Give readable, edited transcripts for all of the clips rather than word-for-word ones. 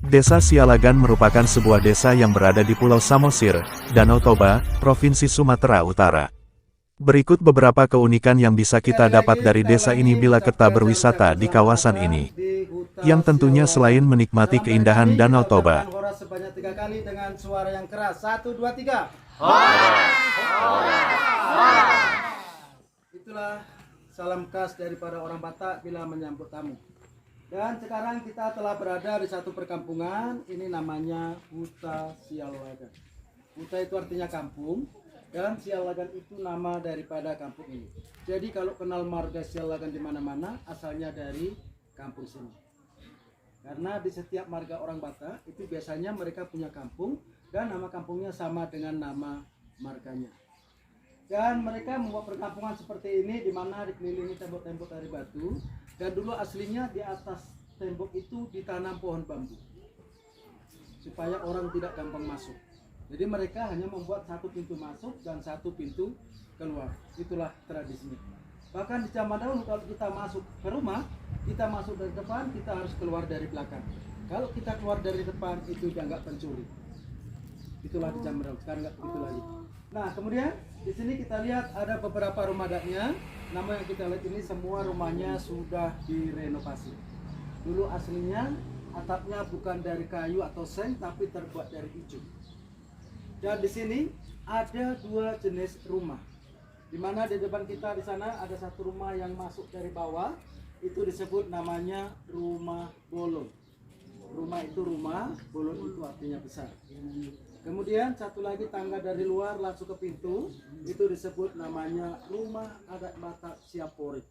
Desa Sialagan merupakan sebuah desa yang berada di Pulau Samosir, Danau Toba, Provinsi Sumatera Utara. Berikut beberapa keunikan yang bisa kita dapat dari desa ini bila kita berwisata di kawasan ini. Yang tentunya selain menikmati keindahan Danau Toba. Horas sebanyak 3 kali dengan suara yang keras. 1, 2, 3. Itulah salam khas daripada orang Batak bila menyambut tamu. Dan sekarang kita telah berada di satu perkampungan. Ini namanya Huta Sialagan. Huta itu artinya kampung, dan Sialagan itu nama daripada kampung ini. Jadi kalau kenal marga Sialagan di mana-mana, asalnya dari kampung sini. Karena di setiap marga orang Batak itu biasanya mereka punya kampung, dan nama kampungnya sama dengan nama marganya. Dan mereka membuat perkampungan seperti ini, di mana dikelilingi tembok-tembok dari batu. Dan dulu aslinya di atas tembok itu ditanam pohon bambu, supaya orang tidak gampang masuk. Jadi mereka hanya membuat satu pintu masuk dan satu pintu keluar. Itulah tradisinya. Bahkan di zaman dahulu kalau kita masuk ke rumah, kita masuk dari depan, kita harus keluar dari belakang. Kalau kita keluar dari depan, itu dianggap pencuri. Itulah di zaman dahulu. Sekarang nggak begitu lagi. Nah, kemudian di sini kita lihat ada beberapa rumah adatnya. Nama yang kita lihat ini semua rumahnya sudah direnovasi. Dulu aslinya atapnya bukan dari kayu atau seng, tapi terbuat dari ijuk. Dan di sini ada 2 jenis rumah. Di mana di depan kita di sana ada satu rumah yang masuk dari bawah, itu disebut namanya rumah bolong. Rumah itu rumah, bolong itu artinya besar. Kemudian satu lagi tangga dari luar langsung ke pintu, itu disebut namanya rumah adat Batak Siaporik.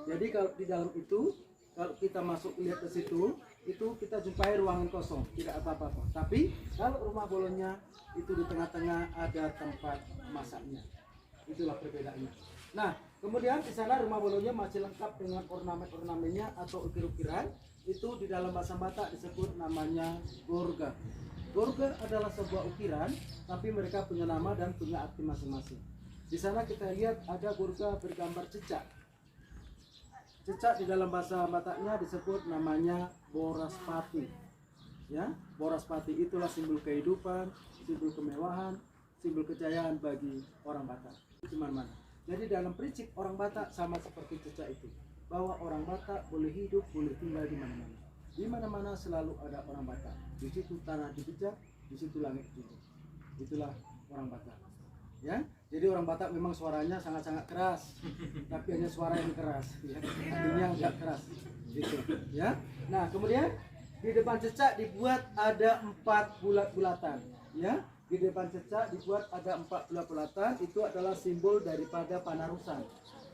Jadi kalau di dalam itu, kalau kita masuk lihat ke situ, itu kita jumpai ruangan kosong, tidak apa-apa. Tapi kalau rumah bolongnya itu di tengah-tengah ada tempat masaknya. Itulah perbedaannya. Nah, kemudian di sana rumah bolongnya masih lengkap dengan ornamen-ornamennya atau ukir-ukiran. Itu di dalam bahasa Batak disebut namanya gorga. Gorga adalah sebuah ukiran, tapi mereka punya nama dan punya arti masing-masing. Di sana kita lihat ada gorga bergambar cecak. Cecak di dalam bahasa Bataknya disebut namanya boraspati. Ya, boraspati itulah simbol kehidupan, simbol kemewahan, simbol kejayaan bagi orang Batak. Di mana-mana. Jadi dalam prinsip orang Batak sama seperti cecak itu, bahwa orang Batak boleh hidup, boleh tinggal di mana-mana. Di mana-mana selalu ada orang Batak. Di situ tanah dipijak, di situ langit dipijak. Itulah orang Batak. Ya, jadi orang Batak memang suaranya sangat-sangat keras, tapi hanya suara yang keras, ya. Artinya enggak keras, gitu. Ya. Nah, kemudian di depan cecak dibuat ada 4 bulat-bulatan. Ya, di depan cecak dibuat ada 4 bulat-bulatan. Itu adalah simbol daripada panarusan.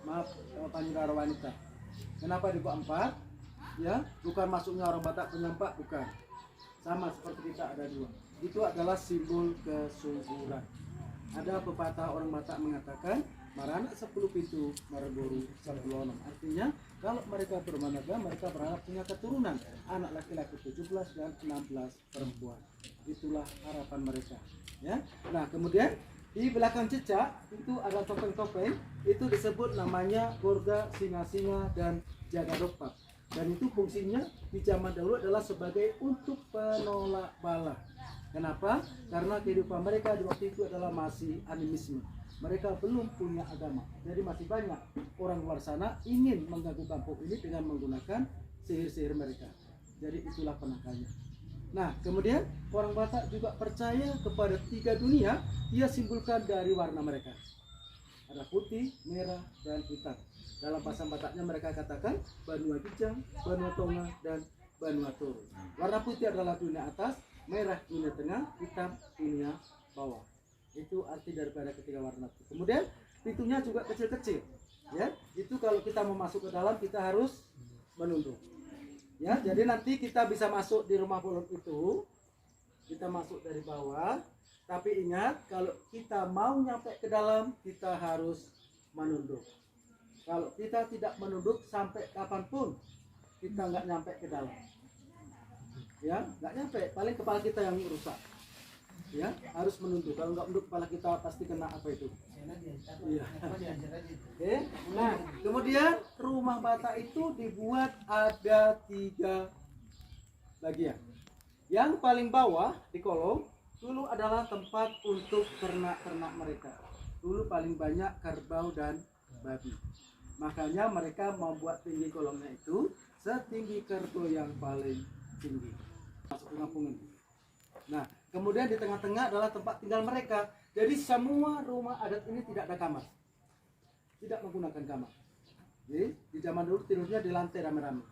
Maaf, panjara wanita. Kenapa dibuat 4? Ya, bukan masuknya orang Batak punya 4, bukan. Sama seperti kita ada 2. Itu adalah simbol kesuburan. Ada pepatah orang Batak mengatakan, marana 10 pintu, maraburu 10 lonom. Artinya, kalau mereka bermanaga, mereka berharap punya keturunan. Anak laki-laki 17 dan 16 perempuan. Itulah harapan mereka. Ya. Nah, kemudian di belakang cecak itu ada topeng-topeng. Itu disebut namanya gorga, singa-singa, dan jaga dokpak. Dan itu fungsinya di zaman dahulu adalah sebagai untuk penolak bala. Kenapa? Karena kehidupan mereka di waktu itu adalah masih animisme. Mereka belum punya agama. Jadi masih banyak orang luar sana ingin mengganggu kampung ini dengan menggunakan sihir-sihir mereka. Jadi itulah penangkalnya. Nah, kemudian orang Batak juga percaya kepada 3 dunia. Dia simbolkan dari warna mereka. Ada putih, merah, dan hitam. Dalam bahasa Bataknya mereka katakan Banua Gijang, Banua Tonga, dan Banua Toro. Warna putih adalah dunia atas, merah dunia tengah, hitam dunia bawah. Itu arti daripada ketiga warna itu. Kemudian pintunya juga kecil-kecil. Ya, itu kalau kita mau masuk ke dalam kita harus menunduk. Ya, jadi nanti kita bisa masuk di rumah bolong itu. Kita masuk dari bawah. Tapi ingat, kalau kita mau nyampe ke dalam, kita harus menunduk. Kalau kita tidak menunduk sampai kapanpun, kita nggak nyampe ke dalam. Ya, nggak nyampe. Paling kepala kita yang rusak. Ya, harus menunduk. Kalau nggak menunduk, kepala kita pasti kena apa itu. Iya. Oke. Nah, kemudian rumah Batak itu dibuat ada 3 bagian. Yang paling bawah di kolong dulu adalah tempat untuk ternak-ternak mereka. Dulu paling banyak kerbau dan babi. Makanya mereka membuat tinggi kolongnya itu setinggi kerbau yang paling tinggi. Masuk kampung ini. Nah, kemudian di tengah-tengah adalah tempat tinggal mereka. Jadi semua rumah adat ini tidak ada kamar. Tidak menggunakan kamar. Jadi di zaman dulu tidurnya di lantai rame-rame.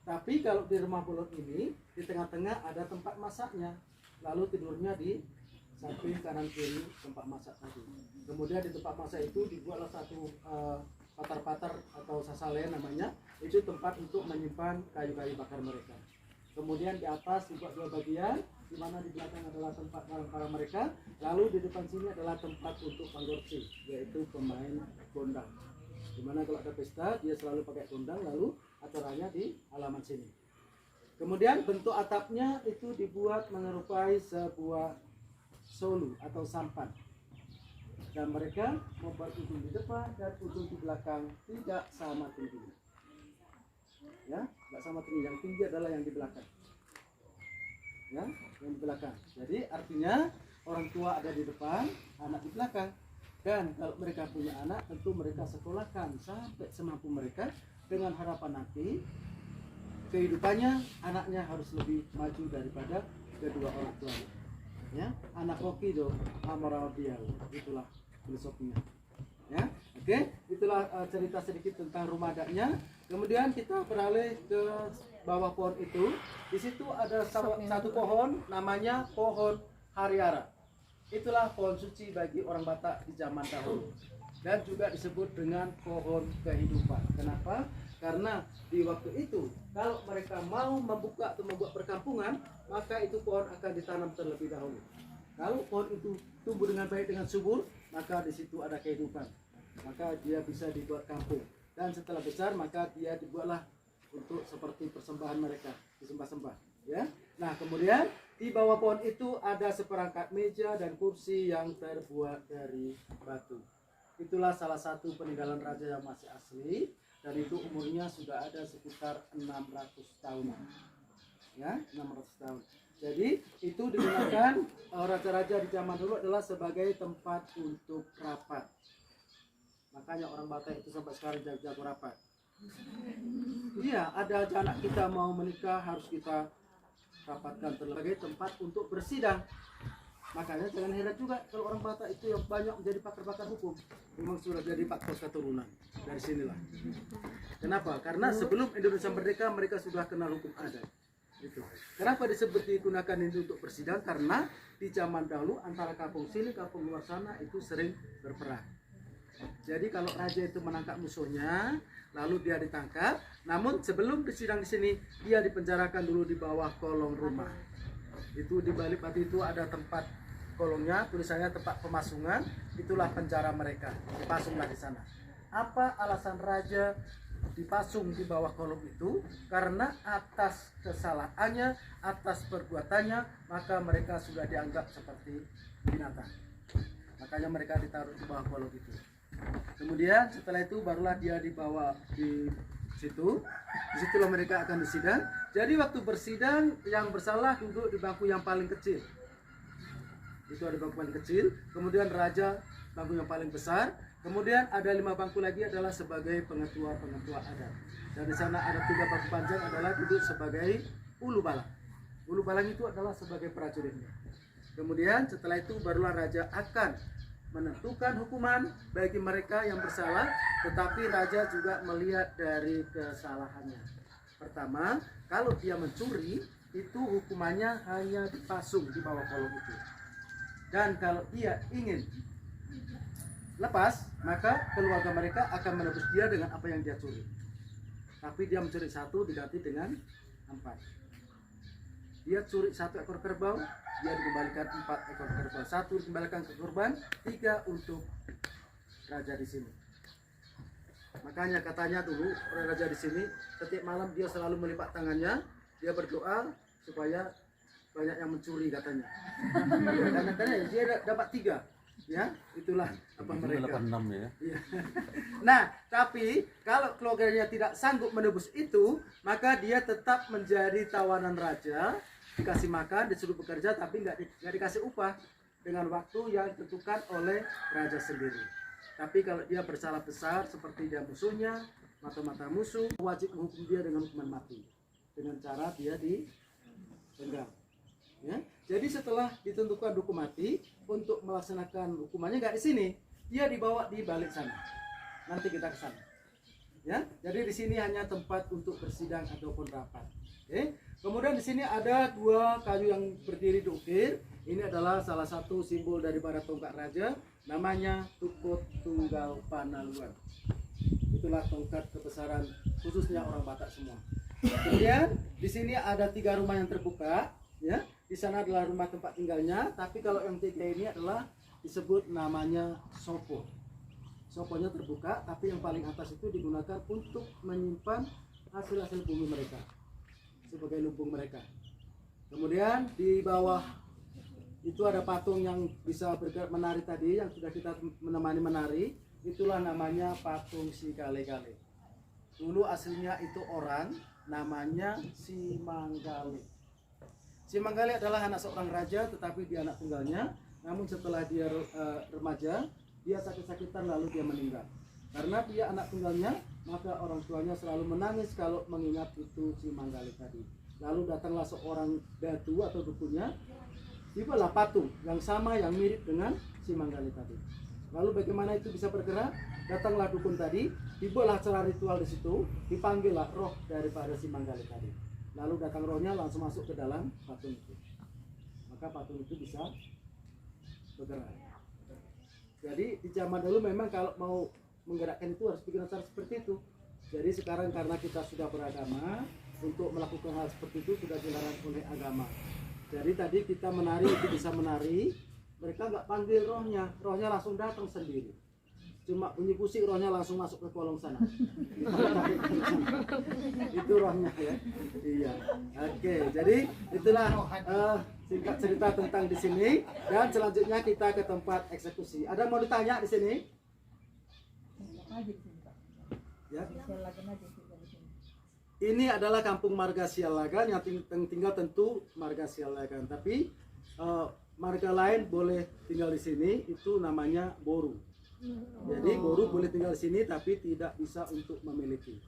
Tapi kalau di rumah Bolot ini, di tengah-tengah ada tempat masaknya. Lalu tidurnya di samping kanan kiri tempat masak tadi. Kemudian di tempat masak itu dibuatlah satu patar-patar atau sasalen namanya. Itu tempat untuk menyimpan kayu-kayu bakar mereka. Kemudian di atas dibuat dua bagian, di mana di belakang adalah tempat barang-barang mereka. Lalu di depan sini adalah tempat untuk panggorsi, yaitu pemain gondang. Dimana kalau ada pesta dia selalu pakai gondang, lalu acaranya di halaman sini. Kemudian bentuk atapnya itu dibuat menyerupai sebuah solu atau sampan, dan mereka membuat ujung di depan dan ujung di belakang tidak sama tingginya. Ya, tidak sama tinggi. Yang tinggi adalah yang di belakang. Ya, yang di belakang. Jadi artinya orang tua ada di depan, anak di belakang. Dan kalau mereka punya anak, tentu mereka sekolahkan sampai semampu mereka dengan harapan nanti kehidupannya anaknya harus lebih maju daripada kedua orang tuanya. Ya, anak koki do amoral dia, itulah filosofinya. Ya, oke, itulah cerita sedikit tentang rumah adatnya. Kemudian kita beralih ke bawah pohon itu. Di situ ada satu pohon namanya pohon hariara. Itulah pohon suci bagi orang Batak di zaman dahulu, dan juga disebut dengan pohon kehidupan. Kenapa? Karena di waktu itu kalau mereka mau membuka atau membuat perkampungan, maka itu pohon akan ditanam terlebih dahulu. Kalau pohon itu tumbuh dengan baik, dengan subur, maka di situ ada kehidupan. Maka dia bisa dibuat kampung. Dan setelah besar, maka dia dibuatlah untuk seperti persembahan mereka, disembah-sembah. Ya. Nah, kemudian di bawah pohon itu ada seperangkat meja dan kursi yang terbuat dari batu. Itulah salah satu peninggalan raja yang masih asli, dan itu umurnya sudah ada sekitar 600 tahun. Ya, 600 tahun. Jadi itu digunakan raja-raja di zaman dulu adalah sebagai tempat untuk rapat. Makanya orang Batak itu sampai sekarang jago rapat. Iya, ada anak kita mau menikah harus kita rapatkan sebagai tempat untuk bersidang. Makanya jangan heran juga kalau orang Batak itu yang banyak menjadi pakar-pakar hukum, memang sudah jadi faktor keturunan dari sinilah. Kenapa? Karena sebelum Indonesia merdeka mereka sudah kenal hukum adat. Itu. Kenapa disebut digunakan ini untuk bersidang? Karena di zaman dahulu antara kampung sini kampung luar sana itu sering berperang. Jadi kalau raja itu menangkap musuhnya, lalu dia ditangkap, namun sebelum bersidang di sini dia dipenjarakan dulu di bawah kolong rumah. Itu di balik batu itu ada tempat kolongnya, tulisannya tempat pemasungan, itulah penjara mereka, dipasunglah di sana. Apa alasan raja dipasung di bawah kolong itu? Karena atas kesalahannya, atas perbuatannya, maka mereka sudah dianggap seperti binatang. Makanya mereka ditaruh di bawah kolong itu. Kemudian setelah itu barulah dia dibawa di situ. Disitulah mereka akan disidang. Jadi waktu bersidang yang bersalah duduk di bangku yang paling kecil. Itu ada bangku paling kecil. Kemudian raja bangku yang paling besar. Kemudian ada 5 bangku lagi adalah sebagai pengetua-pengetua adat. Dan di sana ada 3 bangku panjang adalah duduk sebagai ulu balang. Ulu balang itu adalah sebagai prajuritnya. Kemudian setelah itu barulah raja akan menentukan hukuman bagi mereka yang bersalah, tetapi raja juga melihat dari kesalahannya. Pertama, kalau dia mencuri, itu hukumannya hanya dipasung di bawah kolong itu. Dan kalau dia ingin lepas, maka keluarga mereka akan menebus dia dengan apa yang dia curi. Tapi dia mencuri 1 diganti dengan 4. Dia curi 1 ekor kerbau, dia dikembalikan 4 ekor kerbau. 1 dikembalikan ke korban, 3 untuk raja di sini. Makanya katanya dulu orang raja di sini setiap malam dia selalu melipat tangannya, dia berdoa supaya banyak yang mencuri katanya. Karena dia dapat 3. Ya, itulah apa mereka. 86 ya. Iya. Nah, tapi kalau keluarganya tidak sanggup menebus itu, maka dia tetap menjadi tawanan raja, dikasih makan, disuruh bekerja, tapi nggak dikasih upah dengan waktu yang ditentukan oleh raja sendiri. Tapi kalau dia bersalah besar seperti dia musuhnya, mata-mata musuh, wajib menghukum dia dengan hukuman mati, dengan cara dia dipenggal. Ya, jadi setelah ditentukan hukum mati, untuk melaksanakan hukumannya nggak di sini, dia dibawa di balik sana. Nanti kita ke sana. Ya, jadi di sini hanya tempat untuk bersidang ataupun rapat. Oke. Kemudian di sini ada dua kayu yang berdiri di ukir. Ini adalah salah satu simbol daripada tongkat raja, namanya Tukut Tunggal Panaluan. Itulah tongkat kebesaran khususnya orang Batak semua. Kemudian di sini ada 3 rumah yang terbuka, ya. Di sana adalah rumah tempat tinggalnya, tapi kalau yang 3 ini adalah disebut namanya sopo. Soponya terbuka, tapi yang paling atas itu digunakan untuk menyimpan hasil-hasil bumi mereka sebagai lumbung mereka. Kemudian di bawah itu ada patung yang bisa bergerak menari tadi, yang sudah kita menemani menari. Itulah namanya patung si Kale-Kale. Dulu aslinya itu orang, namanya si Manggale. Si Manggale adalah anak seorang raja, tetapi dia anak tunggalnya. Namun setelah dia remaja, dia sakit-sakitan lalu dia meninggal. Karena dia anak tunggalnya, maka orang tuanya selalu menangis kalau mengingat itu si Manggale tadi. Lalu datanglah seorang datu atau dukunnya, tibalah patung yang sama, yang mirip dengan si Manggale tadi. Lalu bagaimana itu bisa bergerak? Datanglah dukun tadi, tibalah acara ritual di situ, dipanggillah roh daripada si Manggale tadi. Lalu datang rohnya langsung masuk ke dalam patung itu. Maka patung itu bisa bergerak. Jadi di zaman dulu memang kalau mau menggerakkan itu harus bikin acara seperti itu. Jadi sekarang karena kita sudah beragama, untuk melakukan hal seperti itu sudah dilarang oleh agama. Jadi tadi kita menari, itu bisa menari, mereka nggak panggil rohnya, rohnya langsung datang sendiri. Cuma bunyi pusing, rohnya langsung masuk ke kolong sana. Itu rohnya ya. Iya. Oke, jadi itulah singkat cerita tentang di sini. Dan selanjutnya kita ke tempat eksekusi. Ada mau ditanya di sini? Ya. Ini adalah kampung Marga Sialagan, yang tinggal tentu Marga Sialagan. Tapi marga lain boleh tinggal di sini, itu namanya Boru. Jadi Boru boleh tinggal di sini tapi tidak bisa untuk memiliki.